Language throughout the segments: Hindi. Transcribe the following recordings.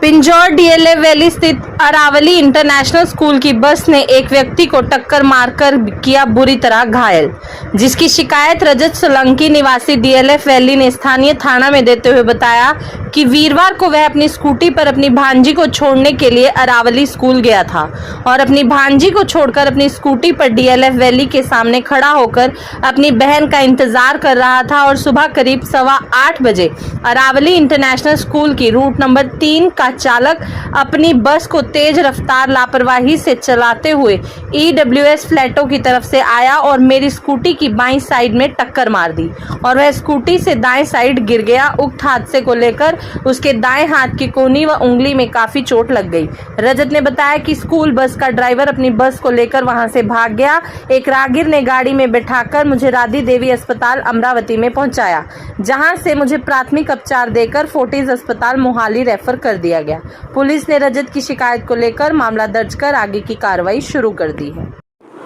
पिंजौर डीएलएफ वैली स्थित अरावली इंटरनेशनल स्कूल की बस ने एक व्यक्ति को टक्कर मारकर किया बुरी तरह घायल, जिसकी शिकायत रजत सोलंकी निवासी डीएलएफ वैली ने स्थानीय थाना में देते हुए बताया कि वीरवार को वह अपनी स्कूटी पर अपनी भांजी को छोड़ने के लिए अरावली स्कूल गया था और अपनी भांजी को छोड़कर अपनी स्कूटी पर डीएलएफ वैली के सामने खड़ा होकर अपनी बहन का इंतजार कर रहा था और सुबह करीब 8:15 बजे अरावली इंटरनेशनल स्कूल की रूट नंबर 3 का चालक अपनी बस को तेज रफ्तार लापरवाही से चलाते हुए ईडब्ल्यूएस फ्लैटों की तरफ से आया और मेरी स्कूटी की बाईं साइड में टक्कर मार दी और वह स्कूटी से दाएं साइड गिर गया। उक्त हादसे को लेकर उसके दाएं हाथ की कोहनी व उंगली में काफी चोट लग गई। रजत ने बताया कि स्कूल बस का ड्राइवर अपनी बस को लेकर वहां से भाग गया। एक राहगीर ने गाड़ी में बैठाकर मुझे राधी देवी अस्पताल अमरावती में पहुंचाया, जहां से मुझे प्राथमिक उपचार देकर फोर्टिस अस्पताल मोहाली रेफर कर दिया गया। पुलिस ने रजत की शिकायत को लेकर मामला दर्ज कर आगे की कार्रवाई शुरू कर दी है।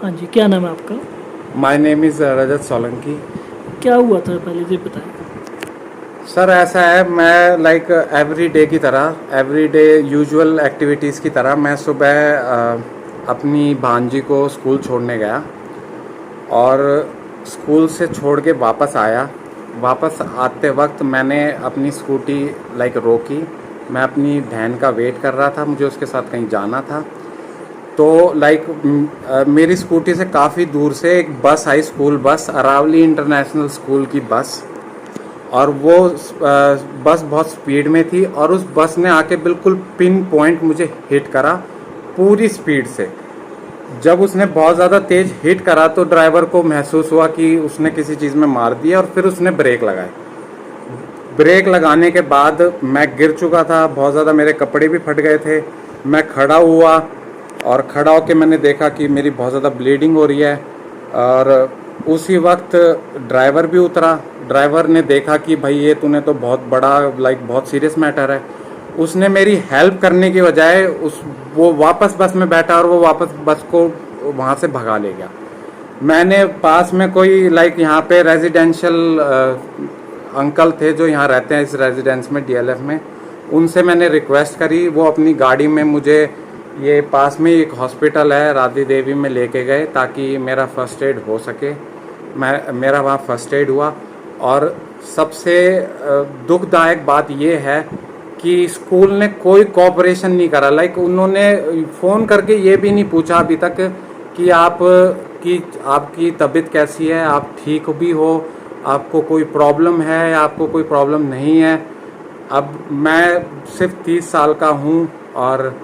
हाँ जी, क्या नाम है आपका? माय नेम इज़ रजत सोलंकी। क्या हुआ था पहले जी बताएं। सर ऐसा है, मैं लाइक एवरी डे की तरह, एवरी डे यूजुअल एक्टिविटीज़ की तरह मैं सुबह अपनी भांजी को स्कूल छोड़ने गया और स्कूल से छोड़ के वापस आया। वापस आते वक्त मैंने अपनी स्कूटी लाइक रोकी। मैं अपनी बहन का वेट कर रहा था, मुझे उसके साथ कहीं जाना था। तो लाइक मेरी स्कूटी से काफ़ी दूर से एक बस आई, school bus, Aravalli international school की बस, और वो बस बहुत स्पीड में थी और उस बस ने आके बिल्कुल पिन पॉइंट मुझे हिट करा पूरी स्पीड से। जब उसने बहुत ज़्यादा तेज़ हिट करा तो ड्राइवर को महसूस हुआ कि उसने किसी चीज़ में मार दिया और फिर उसने ब्रेक लगाए। ब्रेक लगाने के बाद मैं गिर चुका था, बहुत ज़्यादा मेरे कपड़े भी फट गए थे। मैं खड़ा हुआ और खड़ा होकर मैंने देखा कि मेरी बहुत ज़्यादा ब्लीडिंग हो रही है और उसी वक्त ड्राइवर भी उतरा। ड्राइवर ने देखा कि भाई ये तूने तो बहुत बड़ा लाइक बहुत सीरियस मैटर है। उसने मेरी हेल्प करने की बजाय वो वापस बस में बैठा और वो वापस बस को वहाँ से भगा ले गया। मैंने पास में कोई लाइक यहाँ पे रेजिडेंशियल अंकल थे जो यहाँ रहते हैं इस रेजिडेंस में, डीएलएफ में, उनसे मैंने रिक्वेस्ट करी। वो अपनी गाड़ी में मुझे ये पास में एक हॉस्पिटल है राधी देवी में लेके गए ताकि मेरा फर्स्ट एड हो सके। मेरा वहाँ फर्स्ट एड हुआ। और सबसे दुखदायक बात ये है कि स्कूल ने कोई कोऑपरेशन नहीं करा। लाइक उन्होंने फ़ोन करके ये भी नहीं पूछा अभी तक कि आपकी तबीयत कैसी है, आप ठीक भी हो, आपको कोई प्रॉब्लम है या आपको कोई प्रॉब्लम नहीं है। अब मैं सिर्फ 30 साल का हूँ और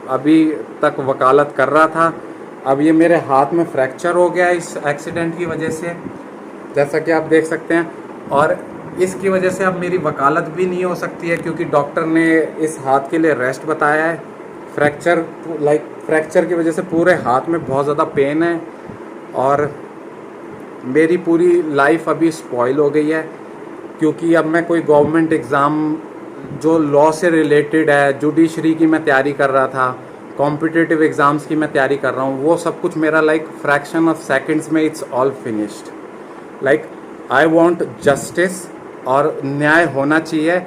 अभी तक वकालत कर रहा था। अब ये मेरे हाथ में फ्रैक्चर हो गया इस एक्सीडेंट की वजह से, जैसा कि आप देख सकते हैं, और इसकी वजह से अब मेरी वकालत भी नहीं हो सकती है क्योंकि डॉक्टर ने इस हाथ के लिए रेस्ट बताया है। फ्रैक्चर की वजह से पूरे हाथ में बहुत ज़्यादा पेन है और मेरी पूरी लाइफ अभी स्पॉइल हो गई है क्योंकि अब मैं कोई गवर्नमेंट एग्ज़ाम जो लॉ से रिलेटेड है, जुडिशरी की मैं तैयारी कर रहा था, कॉम्पिटिटिव एग्ज़ाम्स की मैं तैयारी कर रहा हूँ, वो सब कुछ मेरा लाइक फ्रैक्शन ऑफ सेकंड्स में it's all finished. Like I want justice और न्याय होना चाहिए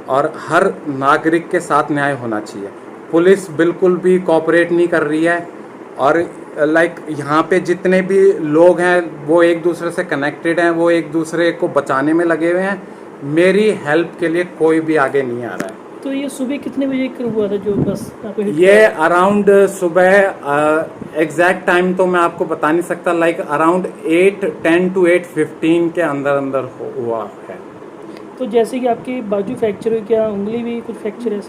और हर नागरिक के साथ न्याय होना चाहिए। पुलिस बिल्कुल भी कोऑपरेट नहीं कर रही है और लाइक यहाँ पे जितने भी लोग हैं वो एक दूसरे से कनेक्टेड हैं, वो एक दूसरे को बचाने में लगे हुए हैं। मेरी हेल्प के लिए कोई भी आगे नहीं आ रहा है। तो ये सुबह कितने बजे हुआ था जो बस आपको हिट ये अराउंड सुबह एग्जैक्ट टाइम तो मैं आपको बता नहीं सकता, लाइक अराउंड 8:10 to 8:15 के अंदर हुआ है। तो जैसे कि आपकी बाजू फ्रैक्चर हुई, क्या उंगली भी कुछ फ्रैक्चर है?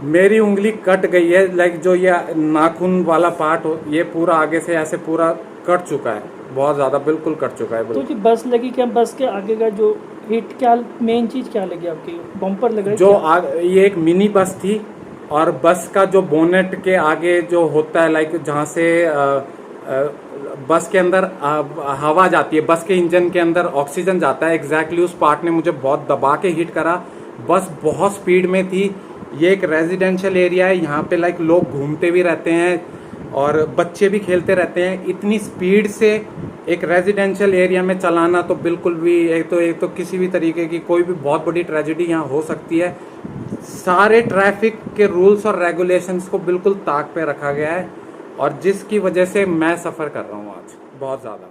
मेरी उंगली कट गई है, लाइक जो ये नाखून वाला पार्ट हो ये पूरा आगे से ऐसे पूरा कट चुका है, बहुत ज़्यादा बिल्कुल कट चुका है। तो जो बस लगी, क्या बस के आगे का जो हिट, क्या मेन चीज़ क्या लगी आपकी? बम्पर लगा ये एक मिनी बस थी और बस का जो बोनेट के आगे जो होता है लाइक जहाँ से बस के अंदर हवा जाती है, बस के इंजन के अंदर ऑक्सीजन जाता है, एग्जैक्टली उस पार्ट ने मुझे बहुत दबा के हिट करा। बस बहुत स्पीड में थी। ये एक रेजिडेंशियल एरिया है, यहाँ पे लाइक लोग घूमते भी रहते हैं और बच्चे भी खेलते रहते हैं। इतनी स्पीड से एक रेजिडेंशियल एरिया में चलाना तो बिल्कुल भी एक तो किसी भी तरीके की कोई भी बहुत बड़ी ट्रेजेडी यहाँ हो सकती है। सारे ट्रैफिक के रूल्स और रेगुलेशंस को बिल्कुल ताक पे रखा गया है और जिसकी वजह से मैं सफ़र कर रहा हूँ आज बहुत ज़्यादा।